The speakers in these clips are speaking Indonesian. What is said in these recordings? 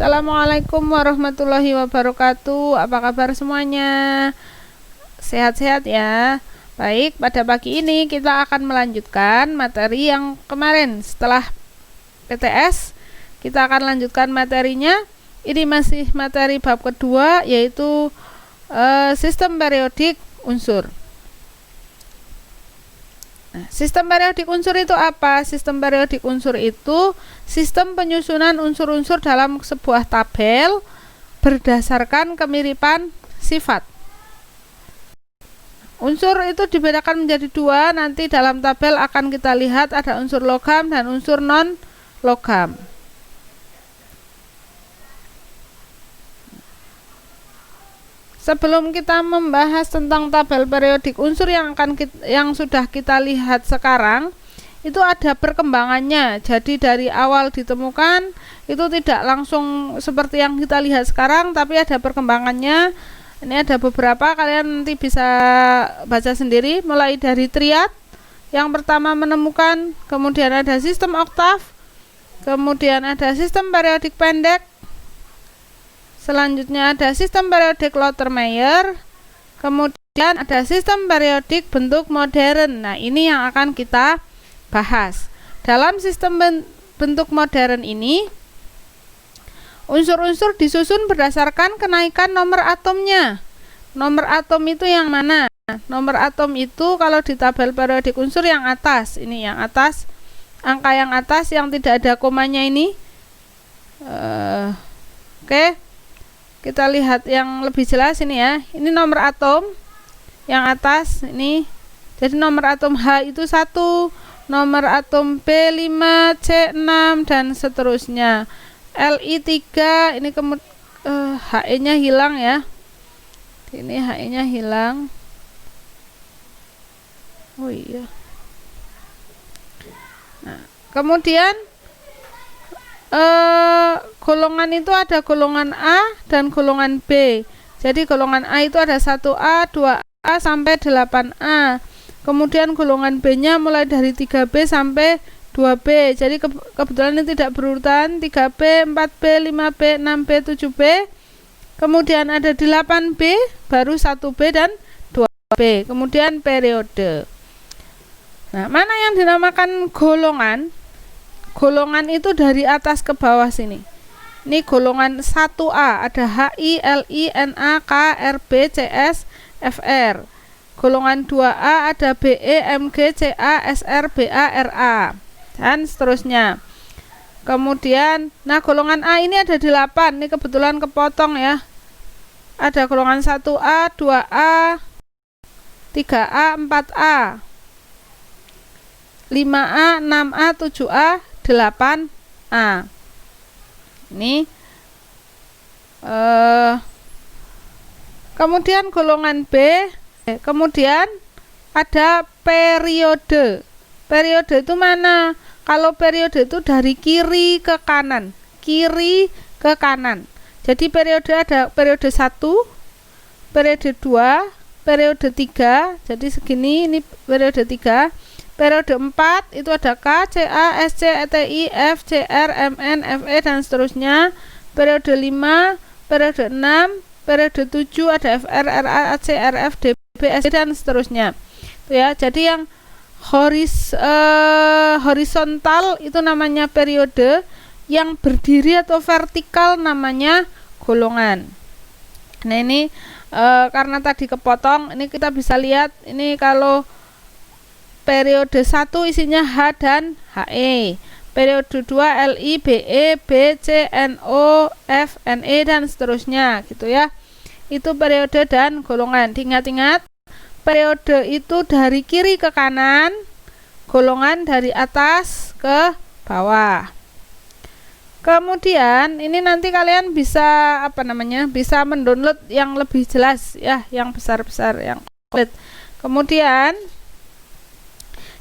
Assalamualaikum warahmatullahi wabarakatuh. Apa kabar semuanya? Sehat-sehat ya. Baik, pada pagi ini kita akan melanjutkan materi yang kemarin. Setelah PTS, kita akan lanjutkan materinya. Ini masih materi bab kedua, yaitu sistem periodik unsur. Nah, sistem periodik unsur itu apa? Sistem periodik unsur itu sistem penyusunan unsur-unsur dalam sebuah tabel berdasarkan kemiripan sifat. Unsur itu dibedakan menjadi dua, nanti dalam tabel akan kita lihat ada unsur logam dan unsur non-logam. Sebelum kita membahas tentang tabel periodik unsur yang sudah kita lihat sekarang, itu ada perkembangannya. Jadi dari awal ditemukan itu tidak langsung seperti yang kita lihat sekarang, tapi ada perkembangannya. Ini ada beberapa, kalian nanti bisa baca sendiri, mulai dari triad. Yang pertama menemukan, kemudian ada sistem oktav, kemudian ada sistem periodik pendek. Selanjutnya ada sistem periodik Lothermeyer, kemudian ada sistem periodik bentuk modern. Nah, ini yang akan kita bahas. Dalam sistem bentuk modern ini, unsur-unsur disusun berdasarkan kenaikan nomor atomnya. Nomor atom itu yang mana? Nomor atom itu kalau di tabel periodik unsur yang atas. Ini yang atas, angka yang atas yang tidak ada komanya ini. Oke. Kita lihat yang lebih jelas ini ya. Ini nomor atom yang atas ini. Jadi nomor atom H itu 1, nomor atom B5, C6 dan seterusnya. Li3 ini He-nya hilang ya. Ini He-nya hilang. Oh iya. Nah, kemudian golongan itu ada golongan A dan golongan B. Jadi golongan A itu ada 1A, 2A sampai 8A. Kemudian golongan B-nya mulai dari 3B sampai 2B. Jadi kebetulan ini tidak berurutan, 3B, 4B, 5B, 6B, 7B. Kemudian ada 8B, baru 1B dan 2B. Kemudian periode. Nah, mana yang dinamakan golongan? Golongan itu dari atas ke bawah sini. Ini golongan 1A, ada HI, LI, NA, K, RB, CS, FR. Golongan 2A ada BE, MG, CA, SR, BA, RA dan seterusnya. Kemudian, nah golongan A ini ada 8. Ini kebetulan kepotong ya. Ada golongan 1A, 2A, 3A, 4A, 5A, 6A, 7A, 8A. Ini kemudian golongan B, kemudian ada periode. Periode itu mana? Kalau periode itu dari kiri ke kanan, kiri ke kanan. Jadi periode ada periode 1, periode 2, periode 3. Jadi segini, ini periode 3. Periode 4 itu ada K, CA, SC, ETI, F, CR, MN, FE dan seterusnya. Periode 5, periode 6, periode 7 ada FR, RA, AC, RF, DB, SC dan seterusnya. Itu ya. Jadi yang horizontal itu namanya periode, yang berdiri atau vertikal namanya golongan. Nah, ini karena tadi kepotong, ini kita bisa lihat ini kalau periode 1 isinya H dan HE. Periode 2 LI, BE, BC, NO, F, NE dan seterusnya gitu ya. Itu periode dan golongan. Ingat-ingat, periode itu dari kiri ke kanan, golongan dari atas ke bawah. Kemudian ini nanti kalian bisa bisa mendownload yang lebih jelas ya, yang besar-besar, yang komplit. Kemudian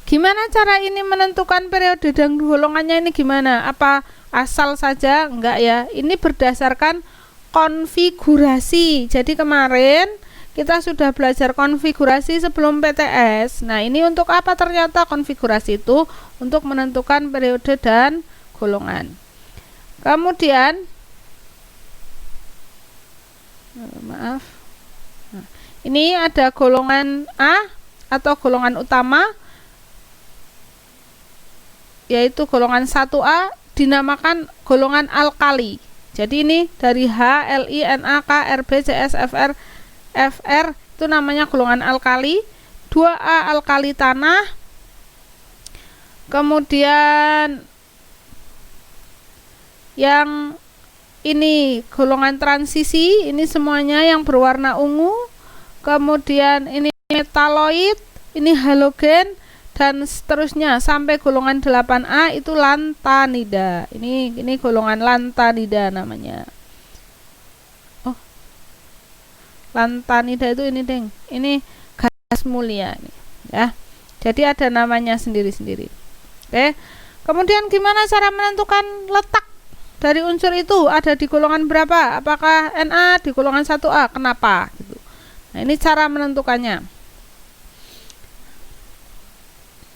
gimana cara ini menentukan periode dan golongannya ini gimana? Apa asal saja? Enggak ya. Ini berdasarkan konfigurasi. Jadi kemarin kita sudah belajar konfigurasi sebelum PTS. Nah, ini untuk apa ternyata konfigurasi itu? Untuk menentukan periode dan golongan. Kemudian Maaf. Nah, ini ada golongan A atau golongan utama, yaitu golongan 1A, dinamakan golongan alkali. Jadi ini dari H, Li, Na, K, Rb, Cs, Fr, Fr itu namanya golongan alkali. 2A alkali tanah. Kemudian yang ini golongan transisi, ini semuanya yang berwarna ungu. Kemudian ini metaloid, ini halogen, dan seterusnya sampai golongan 8A itu lantanida. Ini golongan lantanida namanya. Oh, lantanida itu ini deng, ini gas mulia nih, ya. Jadi ada namanya sendiri-sendiri. Oke. Kemudian gimana cara menentukan letak dari unsur itu ada di golongan berapa? Apakah Na di golongan 1A? Kenapa? Gitu. Nah, ini cara menentukannya.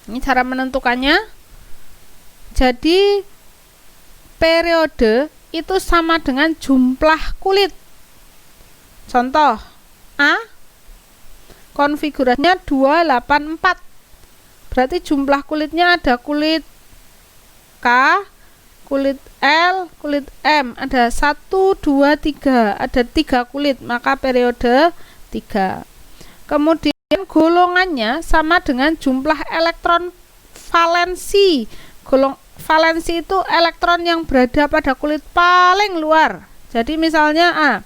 Ini cara menentukannya. Jadi periode itu sama dengan jumlah kulit. Contoh A, konfigurasinya 284. Berarti jumlah kulitnya ada kulit K, kulit L, kulit M. Ada 1, 2, 3. Ada 3 kulit, maka periode 3. Kemudian golongannya sama dengan jumlah elektron valensi. Valensi itu elektron yang berada pada kulit paling luar. Jadi misalnya A,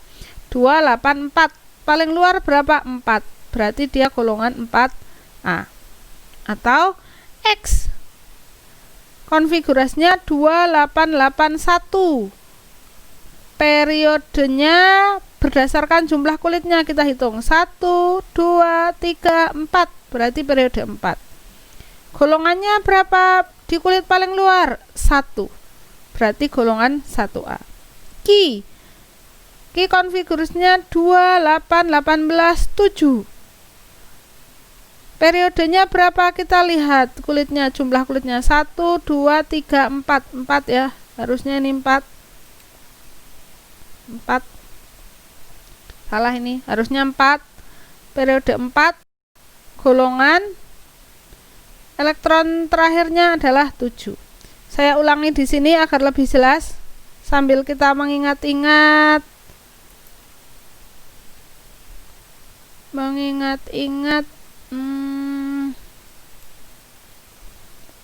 284. Paling luar berapa? 4. Berarti dia golongan 4A. Atau X, konfigurasinya 2881. Periodenya berdasarkan jumlah kulitnya kita hitung 1, 2, 3, 4. Berarti periode 4. Golongannya berapa di kulit paling luar? 1. Berarti golongan 1A. Ki konfigurasinya 28817. Periodenya berapa? Kita lihat kulitnya, jumlah kulitnya 1, 2, 3, 4. 4 ya. Harusnya ini 4. 4. Salah ini, harusnya 4. Periode 4. Golongan elektron terakhirnya adalah 7. Saya ulangi di sini agar lebih jelas sambil kita mengingat-ingat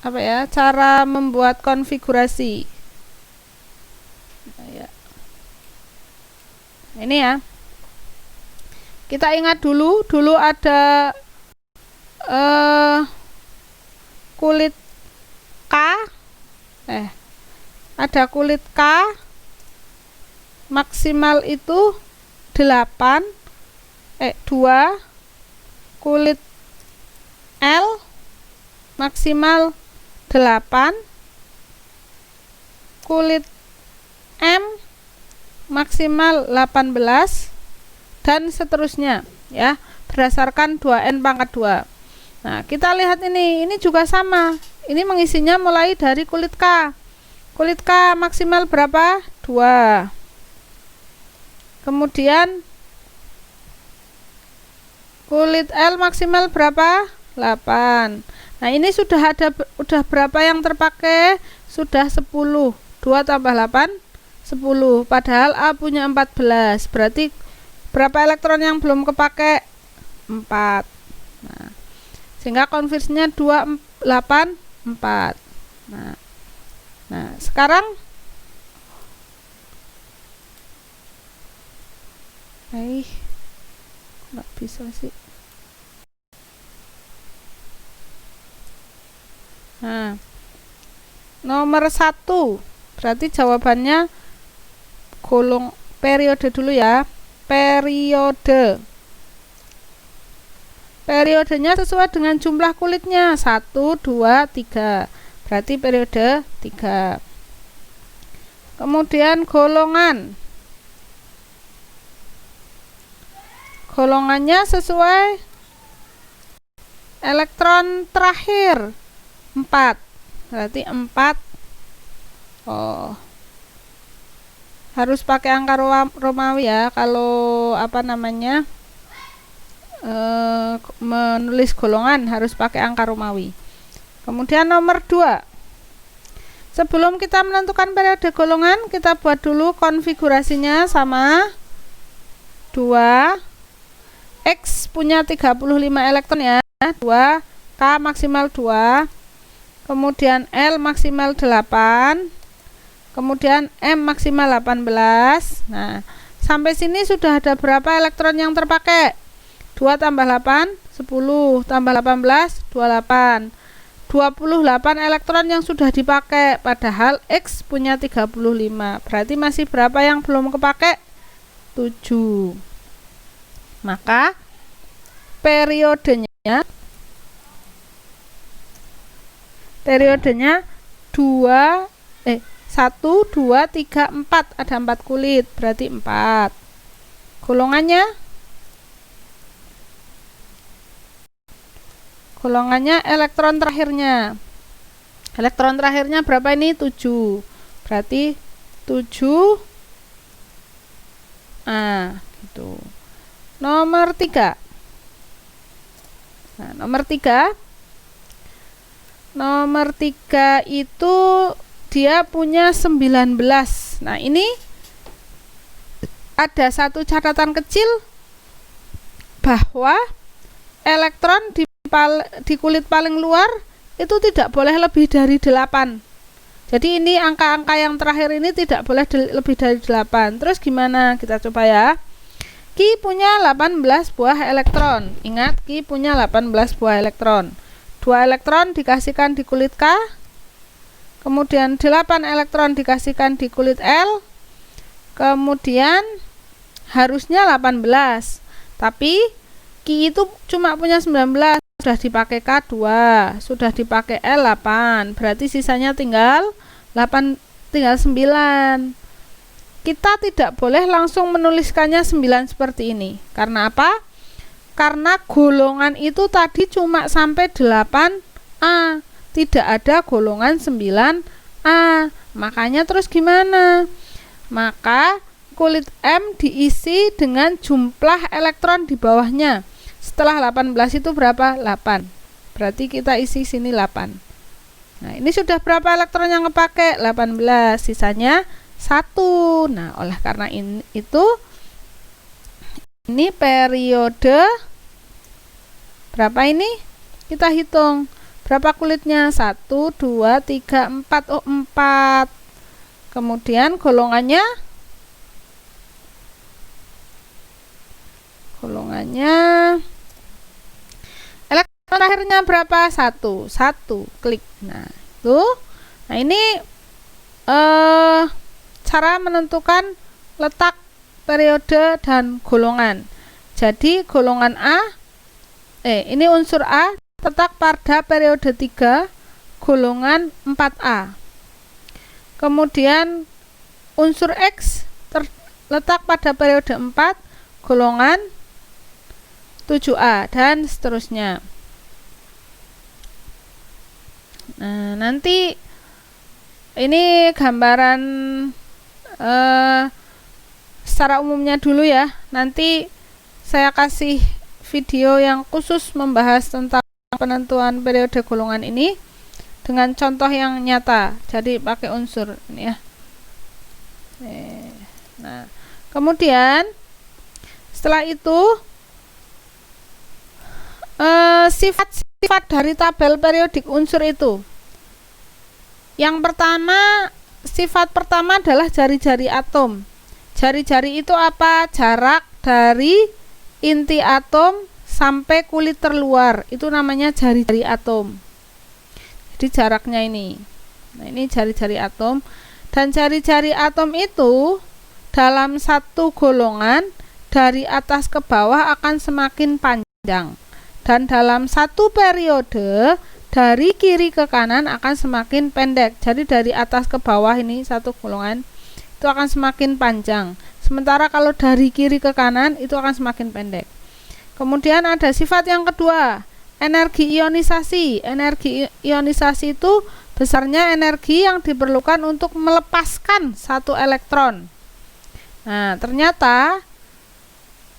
apa ya, cara membuat konfigurasi. Nah, ya. Ini ya. Kita ingat dulu ada kulit K. Ada kulit K. Maksimal itu 8. 2. Kulit L maksimal 8. Kulit M maksimal 18 dan seterusnya ya, berdasarkan 2N pangkat 2. Nah, kita lihat ini juga sama. Ini mengisinya mulai dari kulit K. Kulit K maksimal berapa? 2. Kemudian kulit L maksimal berapa? 8. Nah, ini sudah berapa yang terpakai? Sudah 10. 2 tambah 8 10. Padahal A punya 14. Berarti berapa elektron yang belum kepake? 4. Nah, sehingga konversinya 284. Nah, sekarang nggak bisa sih. Nah, nomor 1 berarti jawabannya periode dulu ya. Periodenya sesuai dengan jumlah kulitnya 1, 2, 3. Berarti periode 3. Kemudian golongannya sesuai elektron terakhir 4. Berarti 4. harus pakai angka Romawi ya kalau apa namanya menulis golongan harus pakai angka Romawi. Kemudian nomor 2, sebelum kita menentukan periode golongan, kita buat dulu konfigurasinya sama 2 X punya 35 elektron ya, 2 K maksimal 2, kemudian L maksimal 8, kemudian M maksimal 18. Nah, sampai sini sudah ada berapa elektron yang terpakai? 2 tambah 8, 10, tambah 18, 28. 28 elektron yang sudah dipakai, padahal X punya 35. Berarti masih berapa yang belum kepakai? 7. Maka periodenya 1, 2, 3, 4. Ada 4 kulit, berarti 4. Golongannya elektron terakhirnya. Elektron terakhirnya berapa ini? 7. Berarti 7 gitu. Nomor 3. Nah, nomor 3 itu dia punya 19. Nah, ini ada satu catatan kecil bahwa elektron di kulit paling luar itu tidak boleh lebih dari 8. Jadi ini angka-angka yang terakhir ini tidak boleh lebih dari 8. Terus gimana? Kita coba ya. Ki punya 18 buah elektron. Ingat, Ki punya 18 buah elektron. 2 elektron dikasihkan di kulit K. Kemudian 8 elektron dikasihkan di kulit L. Kemudian harusnya 18. Tapi Ki itu cuma punya 19. Sudah dipakai K2, sudah dipakai L8. Berarti sisanya tinggal 9. Kita tidak boleh langsung menuliskannya 9 seperti ini. Karena apa? Karena golongan itu tadi cuma sampai 8A. Tidak ada golongan 9A. Makanya terus gimana? Maka kulit M diisi dengan jumlah elektron di bawahnya. Setelah 18 itu berapa? 8. Berarti kita isi sini 8. Nah, ini sudah berapa elektron yang kepake? 18. Sisanya 1. Nah, oleh karena ini periode berapa ini? Kita hitung. Berapa kulitnya? 1, 2, 3, 4. Oh, 4. Kemudian golongannya elektron terakhirnya berapa? 1. Klik. Nah, itu. Nah, ini cara menentukan letak periode dan golongan. Jadi golongan ini unsur A terletak pada periode 3, golongan 4A. Kemudian unsur X terletak pada periode 4, golongan 7A, dan seterusnya. Nah, nanti ini gambaran secara umumnya dulu ya. Nanti saya kasih video yang khusus membahas tentang penentuan periode golongan ini dengan contoh yang nyata. Jadi pakai unsur ini ya. Nah, kemudian setelah itu sifat-sifat dari tabel periodik unsur itu. Yang pertama, sifat pertama adalah jari-jari atom. Jari-jari itu apa? Jarak dari inti atom sampai kulit terluar. Itu namanya jari-jari atom. Jadi jaraknya ini. Nah, ini jari-jari atom. Dan jari-jari atom itu dalam satu golongan dari atas ke bawah akan semakin panjang. Dan dalam satu periode dari kiri ke kanan akan semakin pendek. Jadi dari atas ke bawah ini satu golongan itu akan semakin panjang. Sementara kalau dari kiri ke kanan itu akan semakin pendek. Kemudian ada sifat yang kedua, energi ionisasi. Energi ionisasi itu besarnya energi yang diperlukan untuk melepaskan satu elektron. Nah, ternyata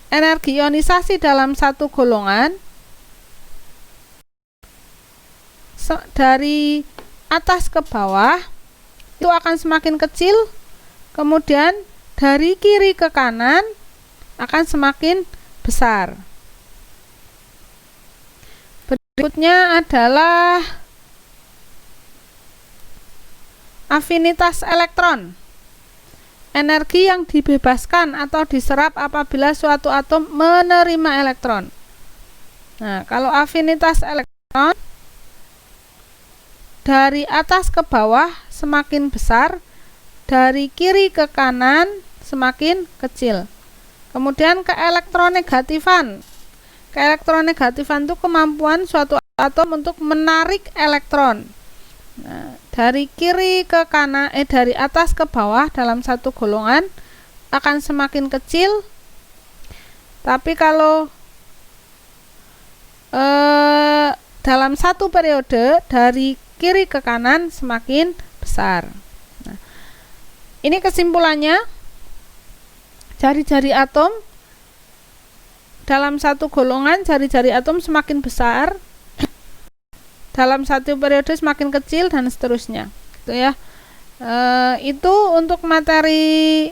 energi ionisasi dalam satu golongan dari atas ke bawah itu akan semakin kecil, kemudian dari kiri ke kanan akan semakin besar. Berikutnya adalah afinitas elektron. Energi yang dibebaskan atau diserap apabila suatu atom menerima elektron. Nah, kalau afinitas elektron dari atas ke bawah semakin besar, dari kiri ke kanan semakin kecil. Kemudian keelektronegatifan. Keelektronegatifan itu kemampuan suatu atom untuk menarik elektron. Nah, dari kiri ke kanan, dari atas ke bawah dalam satu golongan akan semakin kecil. Tapi kalau dalam satu periode dari kiri ke kanan semakin besar. Nah, ini kesimpulannya, jari-jari atom dalam satu golongan, jari-jari atom semakin besar, dalam satu periode semakin kecil, dan seterusnya. Itu ya. Itu untuk materi